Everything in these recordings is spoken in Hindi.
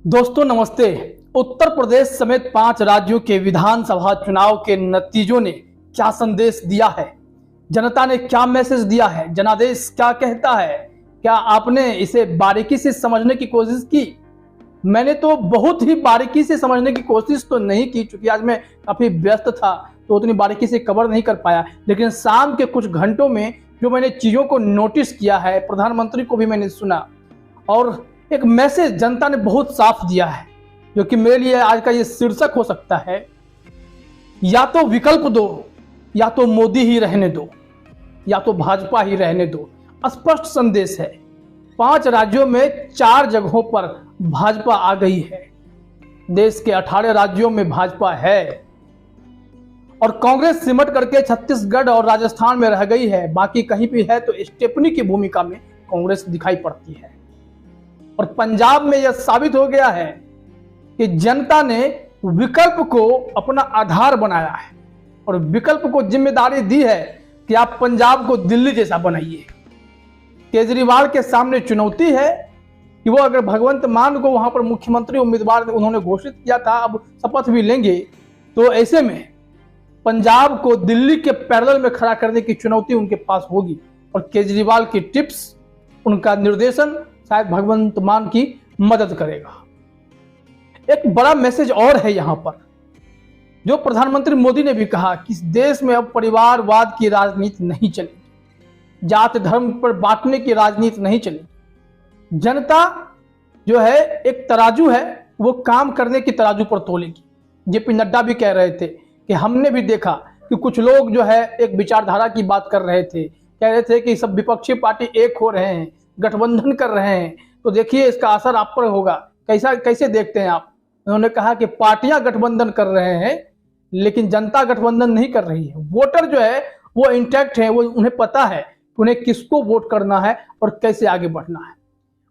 दोस्तों नमस्ते। उत्तर प्रदेश समेत 5 राज्यों के विधानसभा चुनाव के नतीजों ने क्या संदेश दिया है, जनता ने क्या मैसेज दिया है, जनादेश क्या कहता है, क्या आपने इसे बारीकी से समझने की कोशिश की? मैंने तो बहुत ही बारीकी से समझने की कोशिश तो नहीं की, क्योंकि आज मैं काफी व्यस्त था तो उतनी बारीकी से कवर नहीं कर पाया। लेकिन शाम के कुछ घंटों में जो मैंने चीजों को नोटिस किया है, प्रधानमंत्री को भी मैंने सुना और एक मैसेज जनता ने बहुत साफ दिया है, जो कि मेरे लिए आज का ये शीर्षक हो सकता है, या तो विकल्प दो, या तो मोदी ही रहने दो, या तो भाजपा ही रहने दो। स्पष्ट संदेश है। 5 राज्यों में 4 जगहों पर भाजपा आ गई है। देश के 18 राज्यों में भाजपा है और कांग्रेस सिमट करके छत्तीसगढ़ और राजस्थान में रह गई है। बाकी कहीं भी है तो स्टेपनी की भूमिका में कांग्रेस दिखाई पड़ती है। और पंजाब में यह साबित हो गया है कि जनता ने विकल्प को अपना आधार बनाया है और विकल्प को जिम्मेदारी दी है कि आप पंजाब को दिल्ली जैसा बनाइए। केजरीवाल के सामने चुनौती है कि वो अगर भगवंत मान को वहां पर मुख्यमंत्री उम्मीदवार उन्होंने घोषित किया था, अब शपथ भी लेंगे, तो ऐसे में पंजाब को दिल्ली के पैरेलल में खड़ा करने की चुनौती उनके पास होगी। और केजरीवाल की टिप्स, उनका निर्देशन शायद भगवंत मान की मदद करेगा। एक बड़ा मैसेज और है यहां पर, जो प्रधानमंत्री मोदी ने भी कहा कि इस देश में अब परिवारवाद की राजनीति नहीं चलेगी, जात धर्म पर बांटने की राजनीति नहीं चलेगी। जनता जो है एक तराजू है, वो काम करने की तराजू पर तोलेगी। जेपी नड्डा भी कह रहे थे कि हमने भी देखा कि कुछ लोग जो है एक विचारधारा की बात कर रहे थे, कह रहे थे कि सब विपक्षी पार्टी एक हो रहे हैं, गठबंधन कर रहे हैं, तो देखिए इसका असर आप पर होगा। कैसे देखते हैं आप? उन्होंने कहा कि पार्टियां गठबंधन कर रहे हैं लेकिन जनता गठबंधन नहीं कर रही है। वोटर जो है वो इंटैक्ट है, वो उन्हें पता है कि उन्हें किसको वोट करना है और कैसे आगे बढ़ना है।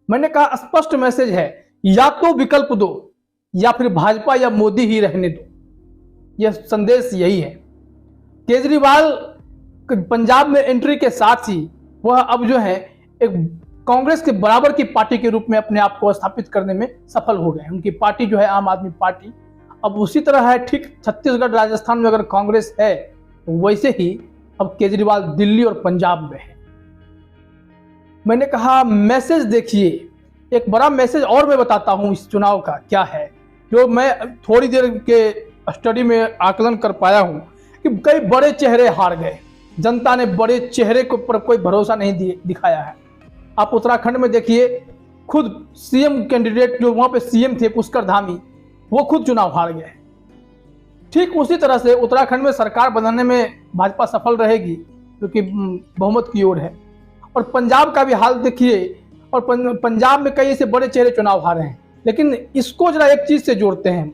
मैंने कहा स्पष्ट मैसेज है, या तो विकल्प दो या फिर भाजपा या मोदी ही रहने दो। यह संदेश यही है। केजरीवाल पंजाब में एंट्री के साथ ही वह अब जो है एक कांग्रेस के बराबर की पार्टी के रूप में अपने आप को स्थापित करने में सफल हो गए। उनकी पार्टी जो है आम आदमी पार्टी अब उसी तरह है। ठीक छत्तीसगढ़ राजस्थान में अगर कांग्रेस है तो वैसे ही अब केजरीवाल दिल्ली और पंजाब में है। मैंने कहा मैसेज देखिए, एक बड़ा मैसेज और मैं बताता हूं इस चुनाव का क्या है, जो मैं थोड़ी देर के स्टडी में आकलन कर पाया हूं कि कई बड़े चेहरे हार गए। जनता ने बड़े चेहरे के ऊपर कोई भरोसा नहीं दिखाया है। आप उत्तराखंड में देखिए, खुद सीएम कैंडिडेट जो वहां पे सीएम थे पुष्कर धामी, वो खुद चुनाव हार गए। ठीक उसी तरह से उत्तराखंड में सरकार बनाने में भाजपा सफल रहेगी क्योंकि बहुमत की ओर है। और पंजाब का भी हाल देखिए, और पंजाब में कई ऐसे बड़े चेहरे चुनाव हारे हैं। लेकिन इसको जरा एक चीज से जोड़ते हैं,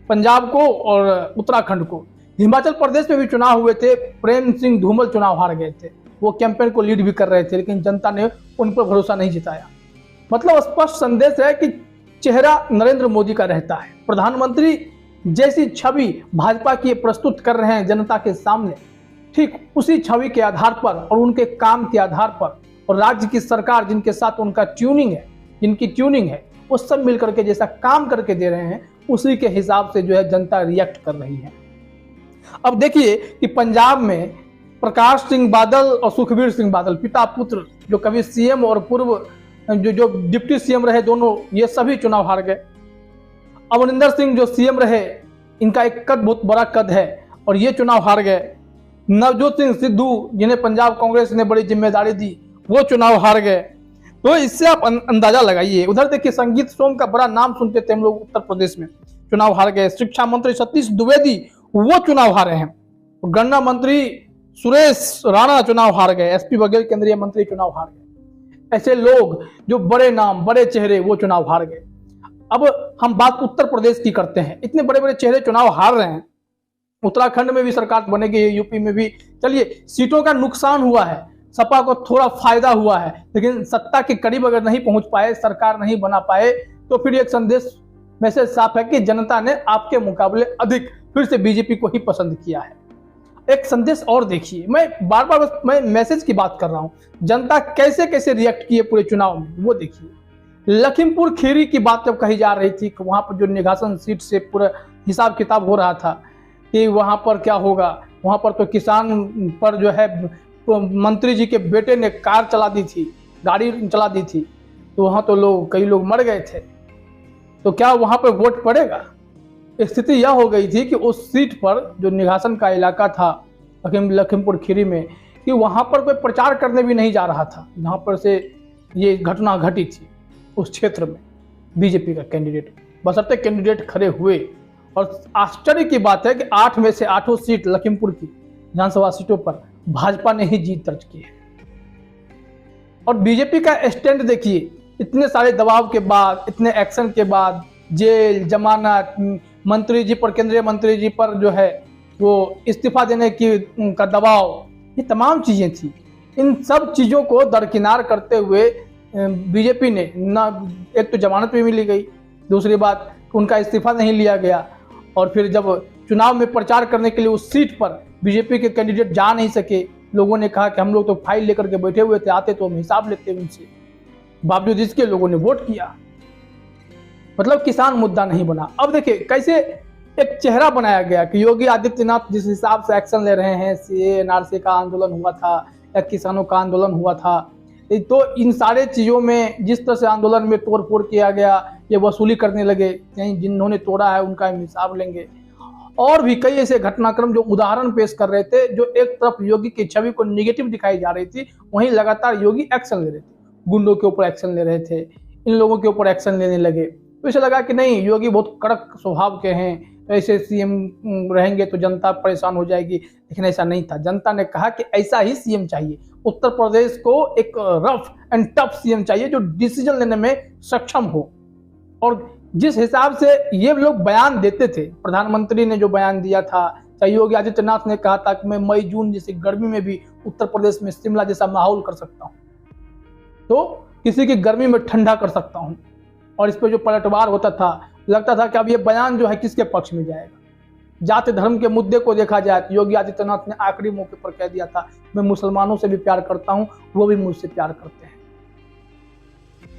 पंजाब को और उत्तराखंड को। हिमाचल प्रदेश में भी चुनाव हुए थे, प्रेम सिंह धूमल चुनाव हार गए थे। वो कैंपेन को लीड भी कर रहे थे लेकिन जनता ने उन पर भरोसा नहीं जताया। मतलब स्पष्ट संदेश है कि चेहरा नरेंद्र मोदी का रहता है। प्रधानमंत्री जैसी छवि भाजपा की प्रस्तुत कर रहे हैं जनता के सामने, ठीक उसी छवि के आधार पर और उनके काम के आधार पर, और राज्य की सरकार जिनके साथ उनका जिनकी ट्यूनिंग है, वो सब मिलकर के जैसा काम करके दे रहे हैं, उसी के हिसाब से जो है जनता रिएक्ट कर रही है। अब देखिए कि पंजाब में प्रकाश सिंह बादल और सुखबीर सिंह बादल, पिता पुत्र, जो कभी सीएम और पूर्व जो डिप्टी सीएम रहे, दोनों ये सभी चुनाव हार गए। अमरिंदर सिंह जो सीएम रहे, इनका एक कद बहुत बड़ा कद है और ये चुनाव हार गए। नवजोत सिंह सिद्धू, जिन्हें पंजाब कांग्रेस ने बड़ी जिम्मेदारी दी, वो चुनाव हार गए। तो इससे आप अंदाजा लगाइए। उधर देखिए संगीत सोम का बड़ा नाम सुनते थे हम लोग, उत्तर प्रदेश में चुनाव हार गए। शिक्षा मंत्री सतीश द्विवेदी वो चुनाव हारे हैं। गन्ना मंत्री सुरेश राणा चुनाव हार गए। एसपी बघेल केंद्रीय मंत्री चुनाव हार गए। ऐसे लोग जो बड़े नाम, बड़े चेहरे, वो चुनाव हार गए। अब हम बात उत्तर प्रदेश की करते हैं। इतने बड़े बड़े चेहरे चुनाव हार रहे हैं। उत्तराखंड में भी सरकार बनेगी, यूपी में भी। चलिए, सीटों का नुकसान हुआ है, सपा को थोड़ा फायदा हुआ है, लेकिन सत्ता के करीब अगर नहीं पहुंच पाए, सरकार नहीं बना पाए, तो फिर एक मैसेज साफ है कि जनता ने आपके मुकाबले अधिक फिर से बीजेपी को ही पसंद किया है। एक संदेश और देखिए, मैं बार बार मैं मैसेज की बात कर रहा हूं, जनता कैसे कैसे रिएक्ट किए पूरे चुनाव में, वो देखिए। लखीमपुर खीरी की बात जब कही जा रही थी कि वहां पर जो निघासन सीट से पूरा हिसाब किताब हो रहा था कि वहां पर क्या होगा, वहां पर तो किसान पर जो है मंत्री जी के बेटे ने कार चला दी थी, गाड़ी चला दी थी, तो वहां तो कई लोग मर गए थे। तो क्या वहां पर वोट पड़ेगा? स्थिति यह हो गई थी कि उस सीट पर जो निघासन का इलाका था लखीमपुर खीरी में, कि वहां पर कोई प्रचार करने भी नहीं जा रहा था, जहां पर से ये घटना घटी थी उस क्षेत्र में बीजेपी का कैंडिडेट, बशर्ते कैंडिडेट खड़े हुए। और आश्चर्य की बात है कि 8 में से 8 सीट लखीमपुर की विधानसभा सीटों पर भाजपा ने ही जीत दर्ज की है। और बीजेपी का स्टैंड देखिए, इतने सारे दबाव के बाद, इतने एक्शन के बाद, जेल, जमानत, मंत्री जी पर, केंद्रीय मंत्री जी पर जो है वो इस्तीफा देने की का दबाव, ये तमाम चीजें थी। इन सब चीजों को दरकिनार करते हुए बीजेपी ने ना, एक तो जमानत भी मिली गई, दूसरी बात उनका इस्तीफा नहीं लिया गया, और फिर जब चुनाव में प्रचार करने के लिए उस सीट पर बीजेपी के कैंडिडेट जा नहीं सके, लोगों ने कहा कि हम लोग तो फाइल लेकर के बैठे हुए थे, आते तो हम हिसाब लेते उनसे, बावजूद इसके लोगों ने वोट किया। मतलब किसान मुद्दा नहीं बना। अब देखिए कैसे एक चेहरा बनाया गया कि योगी आदित्यनाथ जिस हिसाब से एक्शन ले रहे हैं, सीए एनआरसी का आंदोलन हुआ था या किसानों का आंदोलन हुआ था, तो इन सारे चीज़ों में जिस तरह से आंदोलन में तोड़ फोड़ किया गया, ये वसूली करने लगे, कहीं जिन्होंने तोड़ा है उनका हम हिसाब लेंगे, और भी कई ऐसे घटनाक्रम जो उदाहरण पेश कर रहे थे, जो एक तरफ योगी की छवि को निगेटिव दिखाई जा रही थी, वहीं लगातार योगी एक्शन ले रहे थे, गुंडों के ऊपर एक्शन ले रहे थे, इन लोगों के ऊपर एक्शन लेने लगे। तो इसे लगा कि नहीं, योगी बहुत कड़क स्वभाव के हैं, ऐसे सीएम रहेंगे तो जनता परेशान हो जाएगी, लेकिन ऐसा नहीं था। जनता ने कहा कि ऐसा ही सीएम चाहिए, उत्तर प्रदेश को एक रफ एंड टफ सीएम चाहिए जो डिसीजन लेने में सक्षम हो। और जिस हिसाब से ये लोग बयान देते थे, प्रधानमंत्री ने जो बयान दिया था, चाहे योगी आदित्यनाथ ने कहा था कि मैं मई जून जैसी गर्मी में भी उत्तर प्रदेश में शिमला जैसा माहौल कर सकता हूँ, तो किसी की गर्मी में ठंडा कर सकता हूँ, और इस पर जो पलटवार होता था, लगता था कि अब ये बयान जो है किसके पक्ष में जाएगा। जाति धर्म के मुद्दे को देखा जाए तो योगी आदित्यनाथ ने आखिरी मौके पर कह दिया था, मैं मुसलमानों से भी प्यार करता हूं, वो भी मुझसे प्यार करते हैं।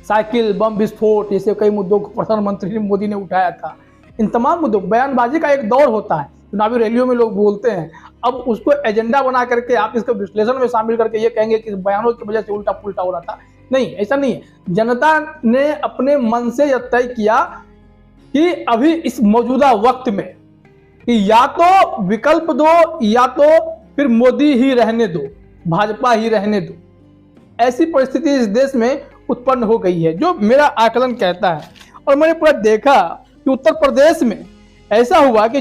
साइकिल, बम विस्फोट, जैसे कई मुद्दों को प्रधानमंत्री मोदी ने उठाया था। इन तमाम मुद्दों, बयानबाजी का एक दौर होता है, चुनावी रैलियों में लोग बोलते हैं, अब उसको एजेंडा बना करके आप इसको विश्लेषण में शामिल करके ये कहेंगे कि बयानों की वजह से उल्टा पुल्टा हो रहा था। नहीं, ऐसा नहीं है। जनता ने अपने मन से यह तय किया कि अभी इस मौजूदा वक्त में कि या तो विकल्प दो, या तो फिर मोदी ही रहने दो, भाजपा ही रहने दो। ऐसी परिस्थिति इस देश में उत्पन्न हो गई है, जो मेरा आकलन कहता है। और मैंने पूरा देखा कि उत्तर प्रदेश में ऐसा हुआ कि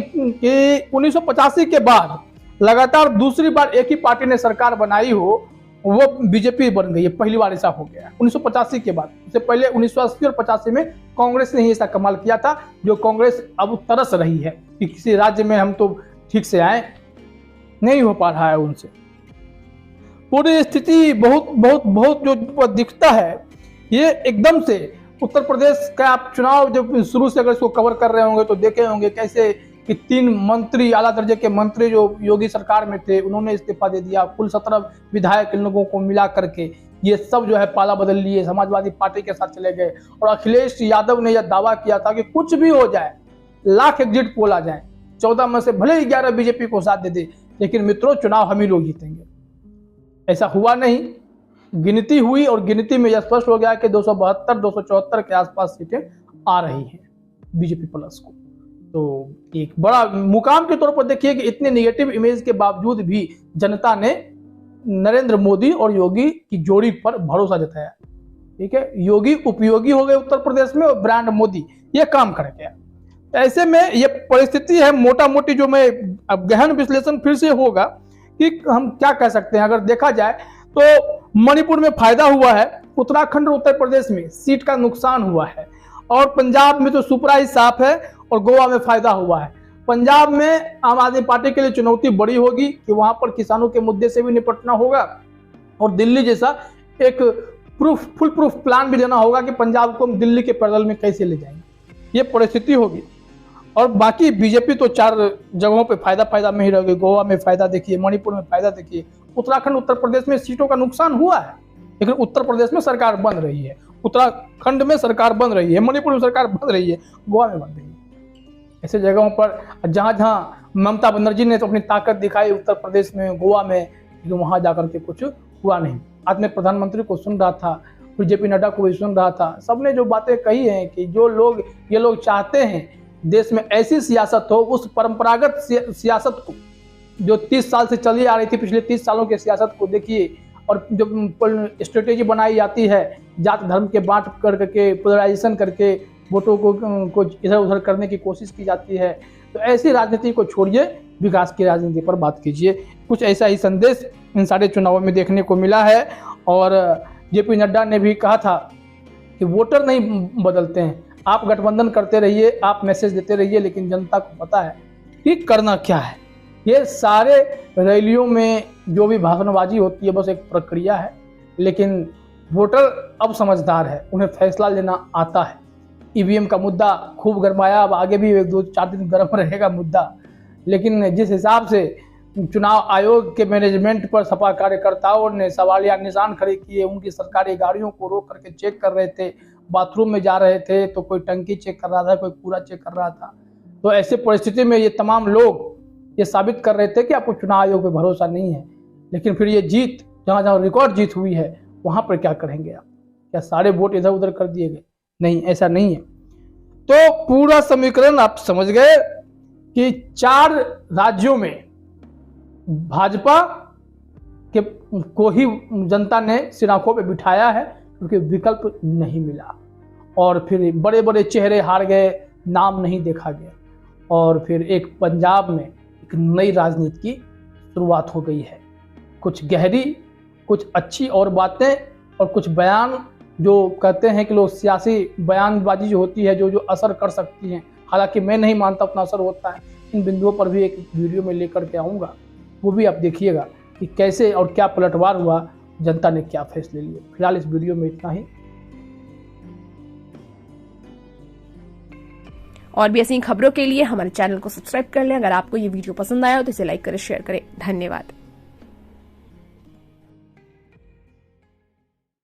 1985 के बाद लगातार दूसरी बार एक ही पार्टी ने सरकार बनाई हो, वो बीजेपी बन गई है। पहली बार ऐसा हो गया 1985 के बाद। उससे पहले 1980 और 85 में कांग्रेस ने ही ऐसा कमाल किया था, जो कांग्रेस अब तरस रही है कि किसी राज्य में हम तो ठीक से आए, नहीं हो पा रहा है उनसे। पूरी स्थिति बहुत बहुत बहुत जो दिखता है, ये एकदम से उत्तर प्रदेश का आप चुनाव जब शुरू से अगर इसको कवर कर रहे होंगे तो देखे होंगे कैसे कि 3 मंत्री, आला दर्जे के मंत्री जो योगी सरकार में थे, उन्होंने इस्तीफा दे दिया। कुल 17 विधायक इन लोगों को मिला करके ये सब जो है पाला बदल लिए, समाजवादी पार्टी के साथ चले गए। और अखिलेश यादव ने यह दावा किया था कि कुछ भी हो जाए, लाख एग्जिट पोल आ जाए, 14 में से भले ही 11 बीजेपी को साथ दे दे, लेकिन मित्रों चुनाव हम ही लोग जीतेंगे। ऐसा हुआ नहीं। गिनती हुई और गिनती में यह स्पष्ट हो गया कि 272, 274 के आसपास सीटें आ रही हैं बीजेपी प्लस को। तो एक बड़ा मुकाम के तौर पर देखिए कि इतने नेगेटिव इमेज के बावजूद भी जनता ने नरेंद्र मोदी और योगी की जोड़ी पर भरोसा जताया। ठीक है, योगी उपयोगी हो गए उत्तर प्रदेश में, और ब्रांड मोदी ये काम कर गया। ऐसे में ये परिस्थिति है मोटा मोटी, जो मैं अब गहन विश्लेषण फिर से होगा कि हम क्या कह सकते हैं। अगर देखा जाए तो मणिपुर में फायदा हुआ है, उत्तराखंड और उत्तर प्रदेश में सीट का नुकसान हुआ है, और पंजाब में तो सुपरा ही साफ है, और गोवा में फायदा हुआ है। पंजाब में आम आदमी पार्टी के लिए चुनौती बड़ी होगी कि वहां पर किसानों के मुद्दे से भी निपटना होगा, और दिल्ली जैसा एक फुल प्रूफ प्लान भी देना होगा कि पंजाब को हम दिल्ली के पैरेलल में कैसे ले जाएंगे। ये परिस्थिति होगी। और बाकी बीजेपी तो 4 जगहों पे फायदा में ही रह गई। गोवा में फायदा देखिए, मणिपुर में फायदा देखिए, उत्तराखंड उत्तर प्रदेश में सीटों का नुकसान हुआ है, लेकिन उत्तर प्रदेश में सरकार बन रही है। उत्तराखंड में सरकार बन रही है, मणिपुर में सरकार बन रही है, गोवा में बन रही है। ऐसे जगहों पर जहाँ जहाँ ममता बनर्जी ने तो अपनी ताकत दिखाई उत्तर प्रदेश में, गोवा में, लेकिन वहाँ जाकर के कुछ हुआ नहीं। आज मैं प्रधानमंत्री को सुन रहा था, फिर जेपी नड्डा को भी सुन रहा था, सबने जो बातें कही हैं कि जो लोग ये लोग चाहते हैं देश में ऐसी सियासत हो, उस परंपरागत सियासत को जो 30 साल से चली आ रही थी, पिछले 30 सालों की सियासत को देखिए, और जो स्ट्रेटेजी बनाई जाती है जात धर्म के बांट करके, पोलराइजेशन करके वोटों को इधर उधर करने की कोशिश की जाती है, तो ऐसी राजनीति को छोड़िए, विकास की राजनीति पर बात कीजिए। कुछ ऐसा ही संदेश इन सारे चुनावों में देखने को मिला है। और जेपी नड्डा ने भी कहा था कि वोटर नहीं बदलते हैं, आप गठबंधन करते रहिए, आप मैसेज देते रहिए, लेकिन जनता को पता है कि करना क्या है। ये सारे रैलियों में जो भी भाषणबाजी होती है बस एक प्रक्रिया है, लेकिन वोटर अब समझदार है, उन्हें फैसला लेना आता है। ईवीएम का मुद्दा खूब गरमाया, अब आगे भी 2-4 दिन गर्म रहेगा मुद्दा, लेकिन जिस हिसाब से चुनाव आयोग के मैनेजमेंट पर सपा कार्यकर्ताओं ने सवालिया निशान खड़े किए, उनकी सरकारी गाड़ियों को रोक करके चेक कर रहे थे, बाथरूम में जा रहे थे तो कोई टंकी चेक कर रहा था, कोई पूरा चेक कर रहा था, तो ऐसे परिस्थिति में ये तमाम लोग ये साबित कर रहे थे कि आपको चुनाव आयोग पे भरोसा नहीं है। लेकिन फिर ये जीत, जहाँ जहाँ रिकॉर्ड जीत हुई है, वहाँ पर क्या करेंगे आप? क्या सारे वोट इधर उधर कर दिए गए? नहीं, ऐसा नहीं है। तो पूरा समीकरण आप समझ गए कि 4 राज्यों में भाजपा के को ही जनता ने सिराखों पे बिठाया है, क्योंकि विकल्प नहीं मिला, और फिर बड़े बड़े चेहरे हार गए, नाम नहीं देखा गया, और फिर एक पंजाब में एक नई राजनीति की शुरुआत हो गई है। कुछ गहरी, कुछ अच्छी और बातें, और कुछ बयान जो कहते हैं कि लोग सियासी बयानबाजी जो होती है जो असर कर सकती हैं, हालांकि मैं नहीं मानता उतना असर होता है। इन बिंदुओं पर भी एक वीडियो में लेकर के आऊँगा, वो भी आप देखिएगा कि कैसे और क्या पलटवार हुआ, जनता ने क्या फैसले लिए। फिलहाल इस वीडियो में इतना ही। और भी ऐसी खबरों के लिए हमारे चैनल को सब्सक्राइब कर लें। अगर आपको ये वीडियो पसंद आया हो तो इसे लाइक करें, शेयर करें। धन्यवाद।